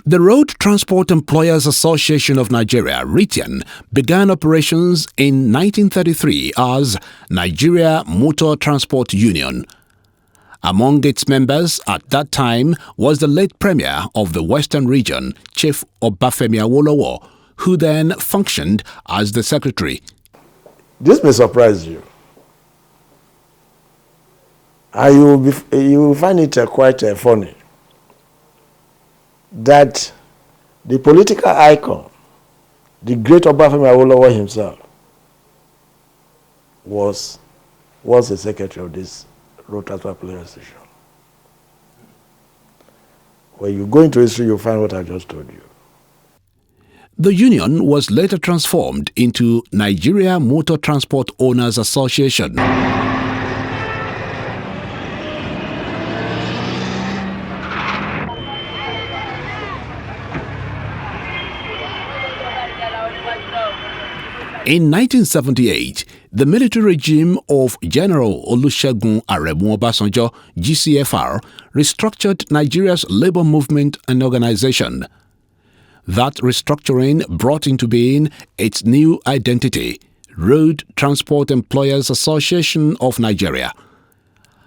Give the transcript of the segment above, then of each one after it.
The Road Transport Employers Association of Nigeria, RTEAN, began operations in 1933 as Nigeria Motor Transport Union. Among its members at that time was the late Premier of the Western Region, Chief Obafemi Awolowo, who then functioned as the Secretary. This may surprise you. You will find it quite funny that the political icon, the great Obafemi Awolowo himself, was the secretary of this Road Transport Employers Association. When you go into history, you'll find what I just told you. The union was later transformed into Nigeria Motor Transport Owners Association. In 1978, the military regime of General Olusegun Aremu Obasanjo, GCFR, restructured Nigeria's labor movement and organization. That restructuring brought into being its new identity, Road Transport Employers Association of Nigeria.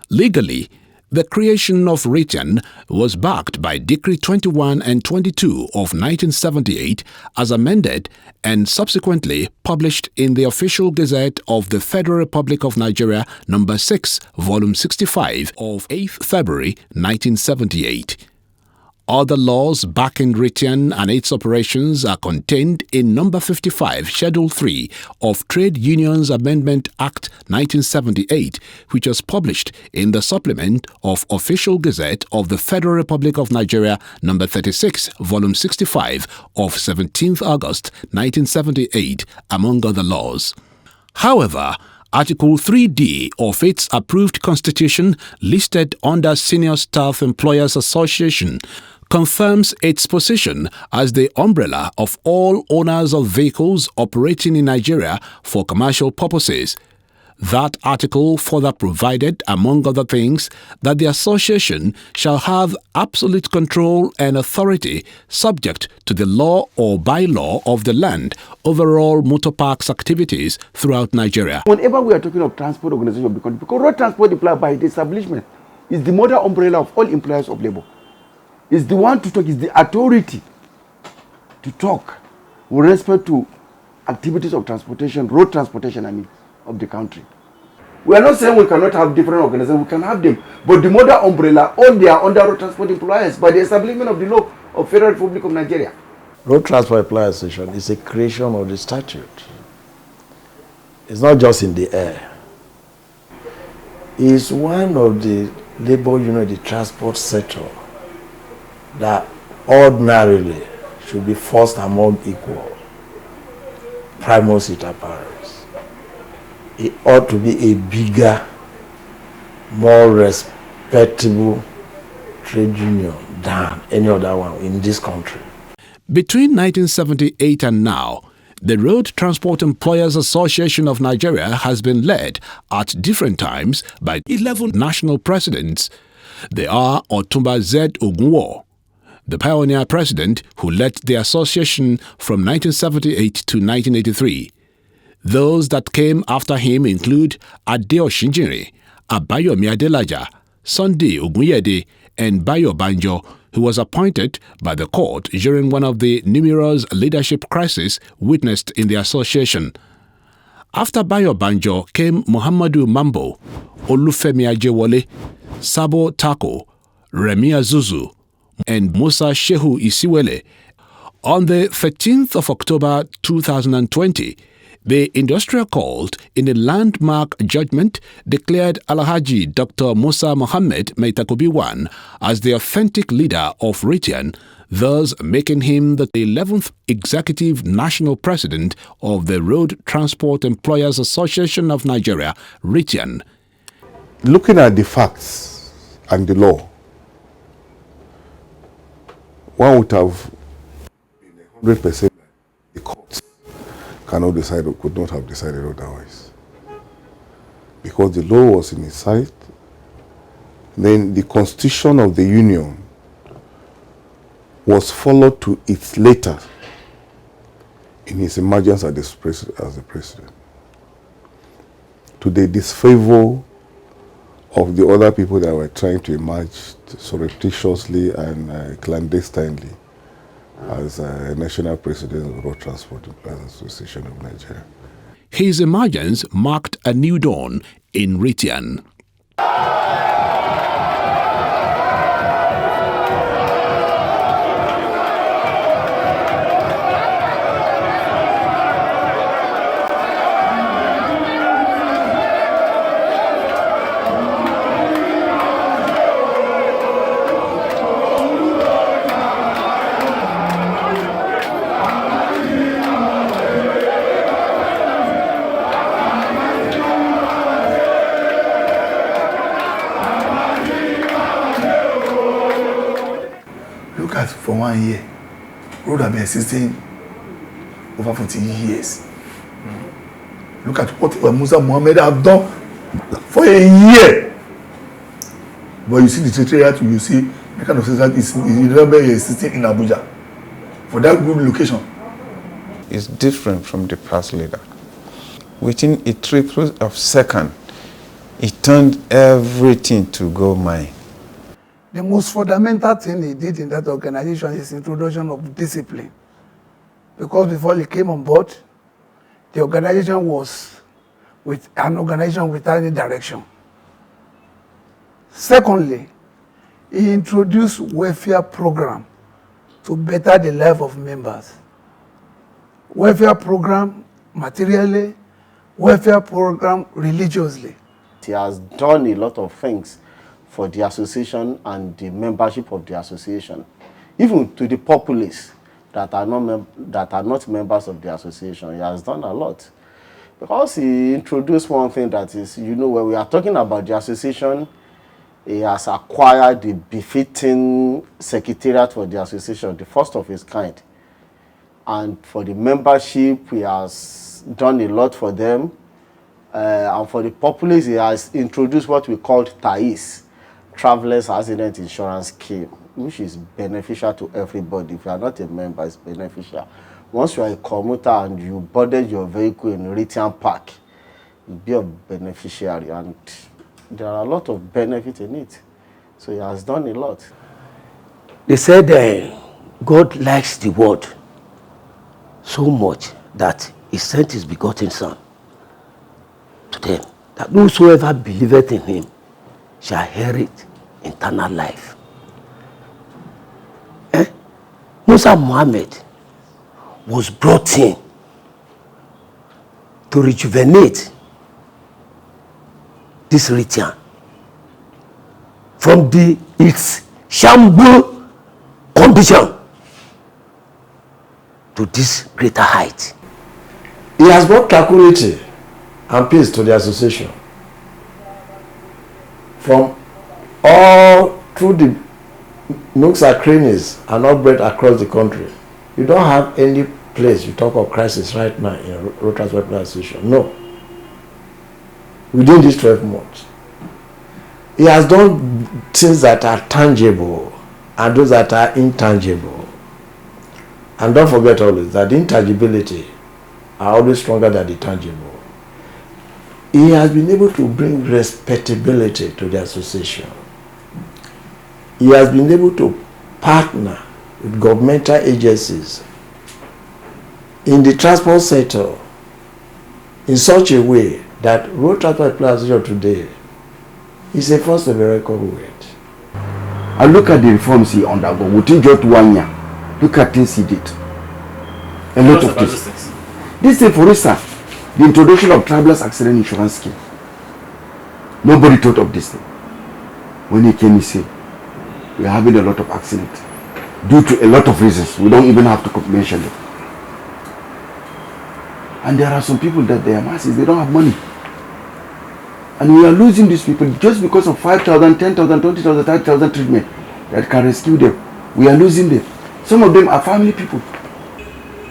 Legally, the creation of RTEAN was backed by Decree 21 and 22 of 1978 as amended and subsequently published in the Official Gazette of the Federal Republic of Nigeria No. 6, Volume 65 of 8th February 1978. Other laws backing RTEAN and its operations are contained in No. 55, Schedule 3 of Trade Unions Amendment Act 1978, which was published in the supplement of Official Gazette of the Federal Republic of Nigeria No. 36, Volume 65 of 17th August 1978, among other laws. However, Article 3D of its approved constitution, listed under Senior Staff Employers Association, confirms its position as the umbrella of all owners of vehicles operating in Nigeria for commercial purposes. That article further provided, among other things, that the association shall have absolute control and authority subject to the law or bylaw of the land over all motor parks activities throughout Nigeria. Whenever we are talking of transport organization of the country, because road transport employer by the establishment is the mother umbrella of all employers of labor. Is the one to talk, is the authority to talk with respect to activities of transportation, road transportation, I mean, of the country. We are not saying we cannot have different organizations, we can have them, but the mother umbrella, all they are under road transport employers by the establishment of the law of Federal Republic of Nigeria. Road Transport Employers Association is a creation of the statute. It's not just in the air. It's one of the labor union, the transport sector, that ordinarily should be first among equal, primus inter pares. It ought to be a bigger, more respectable trade union than any other one in this country. Between 1978 and now, the Road Transport Employers Association of Nigeria has been led at different times by 11 national presidents. They are Otumba Z. Ogunwo, the pioneer president who led the association from 1978 to 1983. Those that came after him include Ade Oshinjiri, Abayomi Adelaja, Sunday Ogunyede, and Bayo Banjo, who was appointed by the court during one of the numerous leadership crises witnessed in the association. After Bayo Banjo came Muhammadu Mambo, Olufemi Ajewole, Sabo Tako, Remi Azuzu, and Musa Shehu Isiwele. On the 13th of October 2020, the industrial court, in a landmark judgment, declared Alhaji Dr. Musa Mohammed Maitakobi I as the authentic leader of RTEAN, thus making him the 11th Executive National President of the Road Transport Employers Association of Nigeria, RTEAN. Looking at the facts and the law, one would have been 100% the courts cannot decide or could not have decided otherwise. Because the law was in its sight, then the Constitution of the Union was followed to its letter in his emergence as the president, to the disfavor of the other people that were trying to emerge surreptitiously and clandestinely as national president of the Road Transport Employers Association of Nigeria. His emergence marked a new dawn in RTEAN. Look at for 1 year, road have been existing over 40 years. Look at what Musa Mohammed have done for a year. But you see the secretariat, you see the kind of secretariat is existing in Abuja for that good location. It's different from the past leader. Within a triple of second, he turned everything to gold mine. The most fundamental thing he did in that organization is introduction of discipline. Because before he came on board, the organization was with an organization without any direction. Secondly, he introduced welfare program to better the life of members. Welfare program materially, welfare program religiously. He has done a lot of things for the association and the membership of the association, even to the populace that are not members of the association. He has done a lot. Because he introduced one thing that is, when we are talking about the association, he has acquired the befitting secretariat for the association, the first of its kind. And for the membership, he has done a lot for them. And for the populace, he has introduced what we call TAIS, Travelers Accident Insurance Scheme, which is beneficial to everybody. If you are not a member, it's beneficial. Once you are a commuter and you boarded your vehicle in RTEAN Park, you'll be a beneficiary, and there are a lot of benefits in it. So he has done a lot. They said God likes the world so much that he sent his begotten Son to them, that whosoever believeth in him shall inherit eternal life. Musa Mohammed was brought in to rejuvenate this RTEAN from its shamble condition to this greater height. He has brought tranquility and peace to the association. From all through the nooks and crannies and outbreak across the country, you don't have any place you talk of crisis right now in Road Transport Association. No. Within these 12 months, he has done things that are tangible and those that are intangible. And don't forget always that the intangibility are always stronger than the tangible. He has been able to bring respectability to the association. He has been able to partner with governmental agencies in the transport sector in such a way that Road Transport Association today is a force to be reckoned with. I look at the reforms he undergo within just 1 year. Look at things he did. A lot of things. This thing, for instance, the introduction of travelers accident insurance scheme. Nobody thought of this thing. When he came, he said, we are having a lot of accidents due to a lot of reasons. We don't even have to mention them. And there are some people that they are masses, they don't have money. And we are losing these people just because of 5,000, 10,000, 20,000, 30,000 treatment that can rescue them. We are losing them. Some of them are family people.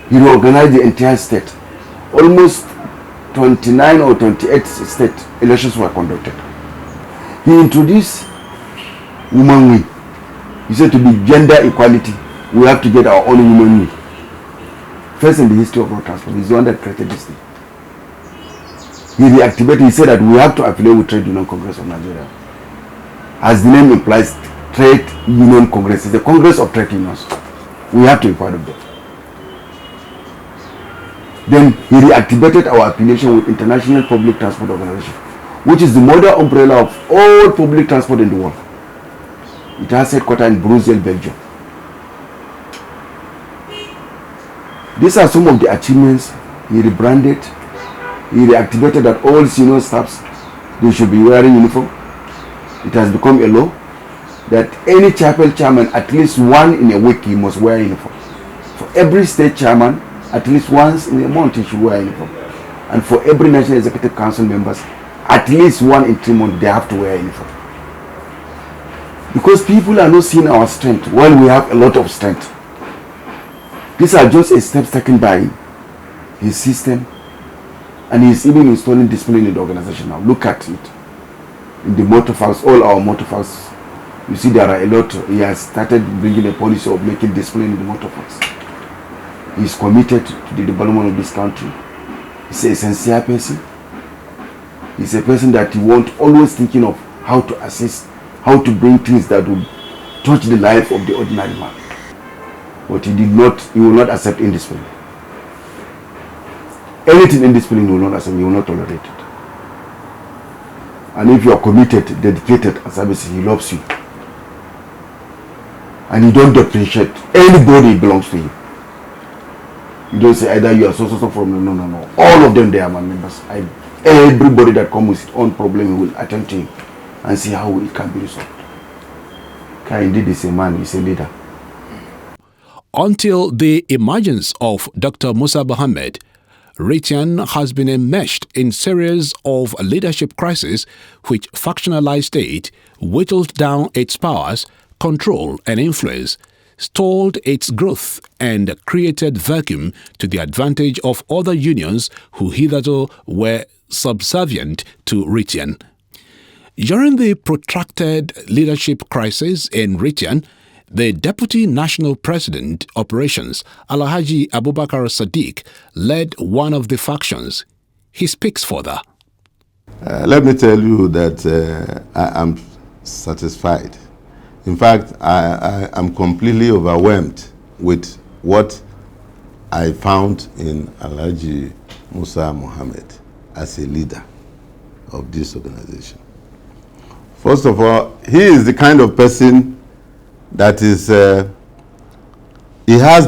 He reorganized the entire state. Almost 29 or 28 state elections were conducted. He introduced woman wing. He said to be gender equality, we have to get our own woman wing. First in the history of road transport, he's the one that created this thing. He reactivated, he said that we have to affiliate with Trade Union Congress of Nigeria. As the name implies, Trade Union Congress is the Congress of Trade Unions. We have to be part of them. Then he reactivated our affiliation with International Public Transport Organization, which is the model umbrella of all public transport in the world. It has headquarters in Brussels, Belgium. These are some of the achievements. He rebranded. He reactivated that all senior staffs, they should be wearing uniform. It has become a law that any chapel chairman, at least one in a week, he must wear uniform. For every state chairman, at least once in a month, he should wear uniform. And for every National Executive Council members, at least 1 in 3 months, they have to wear uniform. Because people are not seeing our strength while we have a lot of strength. These are just steps taken by his system, and he's even installing discipline in the organization now. Look at it. In the motor files, all our motor files, you see there are a lot. He has started bringing a policy of making discipline in the motor files. He's committed to the development of this country. He's a sincere person. He's a person that he wants, always thinking of how to assist, how to bring things that will touch the life of the ordinary man. But he will not accept indiscipline. Anything indiscipline he will not accept, he will not tolerate it. And if you are committed, dedicated and service, he loves you. And you don't depreciate anybody belongs to you. You don't say either you are so from no. All of them, they are my members. Everybody that comes with his own problem, he will attend to him and see how it can be resolved. Indeed, he's a man, he's a leader. Until the emergence of Dr. Musa Mohammed, RTEAN has been enmeshed in series of leadership crises which factionalized it, whittled down its powers, control and influence, stalled its growth and created vacuum to the advantage of other unions who hitherto were subservient to RTEAN. During the protracted leadership crisis in RTEAN, the Deputy National President Operations, Alhaji Abubakar Sadiq, led one of the factions. He speaks further. Let me tell you that I am satisfied. In fact, I am completely overwhelmed with what I found in Alhaji Musa Mohammed as a leader of this organization. First of all, he is the kind of person that is, he has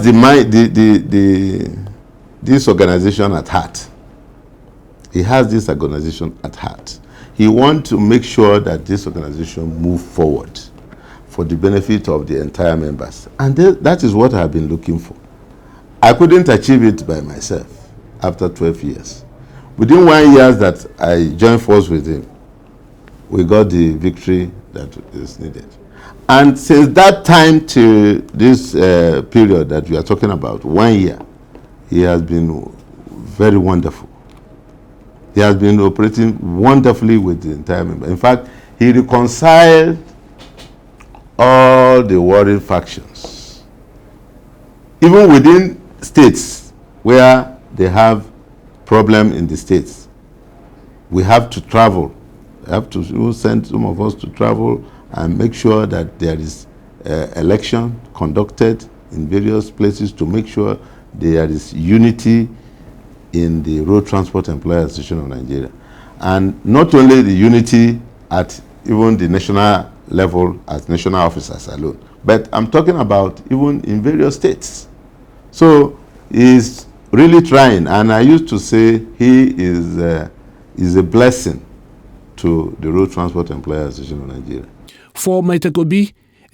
this organization at heart. He has this organization at heart. He wants to make sure that this organization move forward for the benefit of the entire members. And that is what I have been looking for. I couldn't achieve it by myself after 12 years. Within 1 year that I joined force with him, we got the victory that is needed. And since that time to this period that we are talking about, 1 year, he has been very wonderful. He has been operating wonderfully with the entire member. In fact, he reconciled all the warring factions. Even within states where they have problem in the states, we have to travel. We have to send some of us to travel and make sure that there is election conducted in various places to make sure there is unity in the Road Transport Employers Association of Nigeria. And not only the unity at even the national level as national officers alone, but I'm talking about even in various states. So he's really trying, and I used to say he is a blessing to the Road Transport Employers Association of Nigeria. For Maitakobi,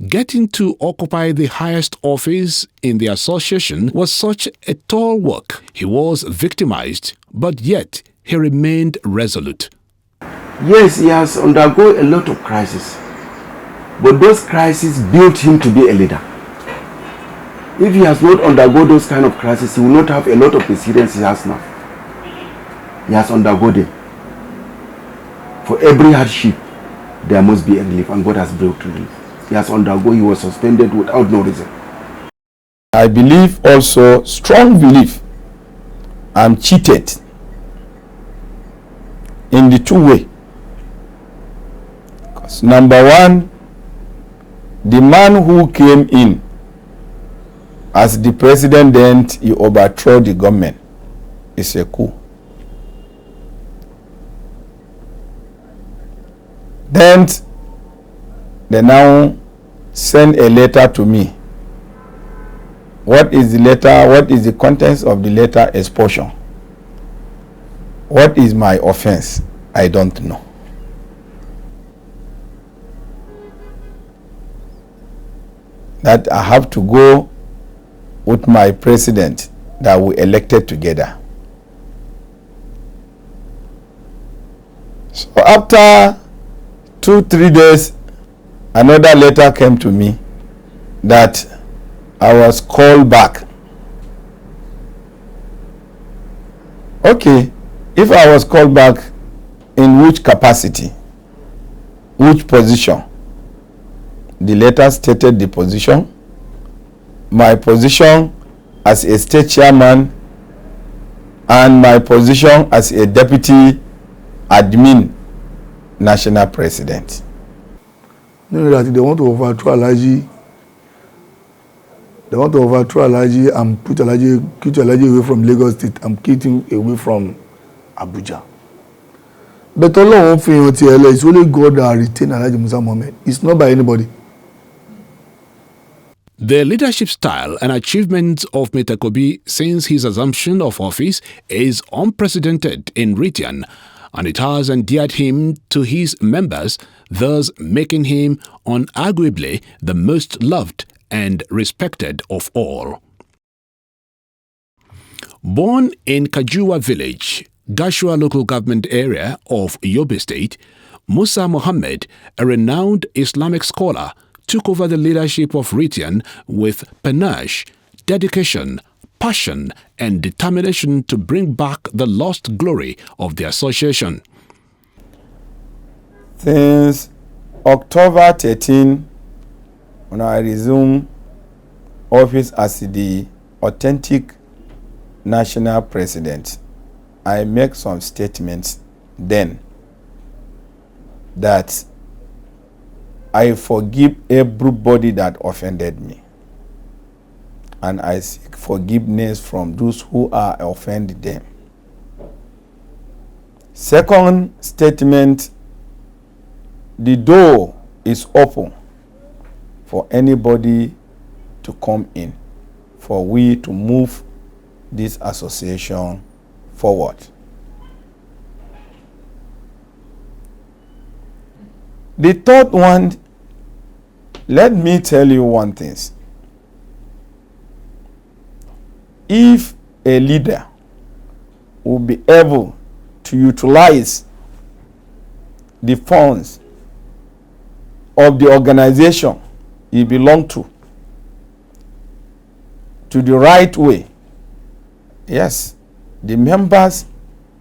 getting to occupy the highest office in the association was such a tall work. He was victimized, but yet he remained resolute. Yes, he has undergone a lot of crises, but those crises built him to be a leader. If he has not undergone those kind of crises, he will not have a lot of experience he has now. He has undergone them. For every hardship, there must be a relief, and God has brought relief. He has undergone, he was suspended without no reason. I believe also, strong belief, I'm cheated in the two way. Because number one, the man who came in as the president, then he overthrew the government. It's a coup. Then they now send a letter to me. What is the letter? What is the contents of the letter? Expulsion. What is my offense? I don't know. That I have to go with my president that we elected together. So after 2-3 days, another letter came to me that I was called back. Okay, if I was called back, in which capacity? Which position? The letter stated the position. My position as a state chairman and my position as a deputy admin national president. No, that they want to overthrow Alaji. They want to overthrow Alaji and keep Alaji away from Lagos State and keep him away from Abuja. But Allah won't feel it's only God that retain Alaji Musa Mohammed. It's not by anybody. The leadership style and achievements of Maitakobi since his assumption of office is unprecedented in RTEAN, and it has endeared him to his members, thus making him unarguably the most loved and respected of all. Born in Kajua village, Gashua local government area of Yobe State, Musa Mohammed, a renowned Islamic scholar, took over the leadership of RTEAN with panache, dedication, passion, and determination to bring back the lost glory of the association. Since October 13, when I resumed office as the authentic national president, I make some statements then that I forgive everybody that offended me, and I seek forgiveness from those who are offended them. Second statement, the door is open for anybody to come in, for we to move this association forward. The third one, let me tell you one thing. If a leader will be able to utilize the funds of the organization he belongs to the right way, yes, the members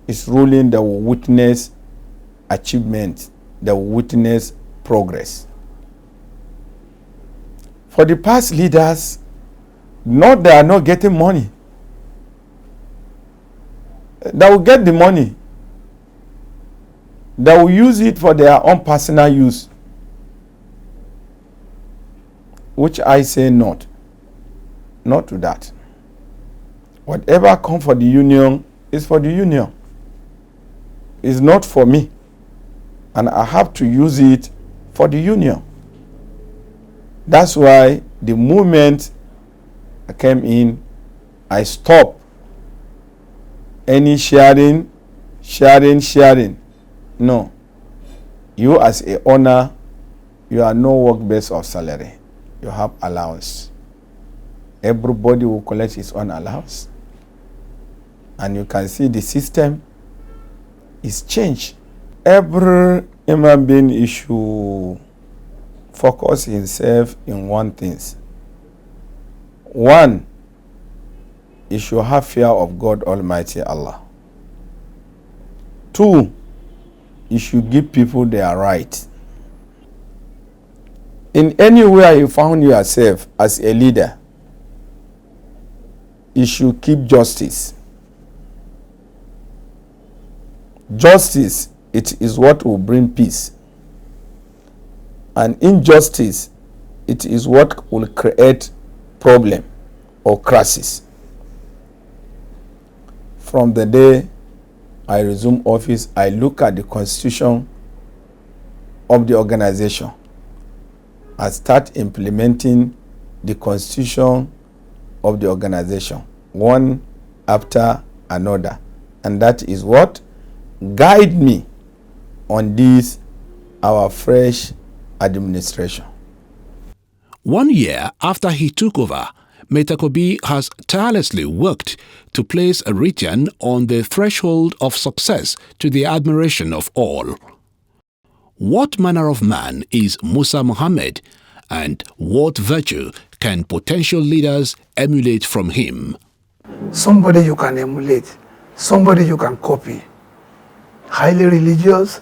is ruling that will witness achievement, that will witness progress. For the past leaders, not they are not getting money. They will get the money. They will use it for their own personal use, which I say not to that. Whatever comes for the union is for the union. It's not for me. And I have to use it for the union. That's why the moment I came in, I stopped any sharing. No. You as a owner, you are no work based of salary. You have allowance. Everybody will collect his own allowance. And you can see the system is changed. Every human being should focus himself in one thing. One, he should have fear of God Almighty Allah. Two, he should give people their rights. In anywhere you found yourself as a leader, you should keep justice. Justice, it is what will bring peace. And injustice, it is what will create problem or crisis. From the day I resume office, I look at the constitution of the organization. I start implementing the constitution of the organization, one after another. And that is what guide me on this, our fresh administration. 1 year after he took over, Mr. Kobi has tirelessly worked to place RTEAN on the threshold of success to the admiration of all. What manner of man is Musa Muhammad, and what virtue can potential leaders emulate from him? Somebody you can emulate, somebody you can copy. Highly religious,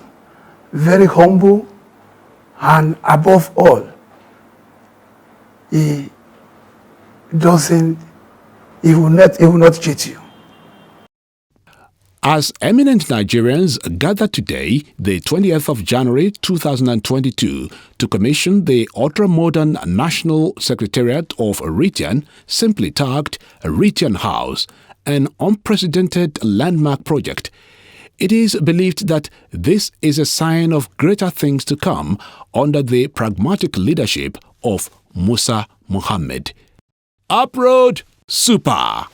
very humble, and above all, he will not cheat you. As eminent Nigerians gather today, the 20th of January 2022, to commission the ultra-modern National Secretariat of RTEAN, simply tagged RTEAN House, an unprecedented landmark project, it is believed that this is a sign of greater things to come under the pragmatic leadership of Musa Muhammad. Uproad Super!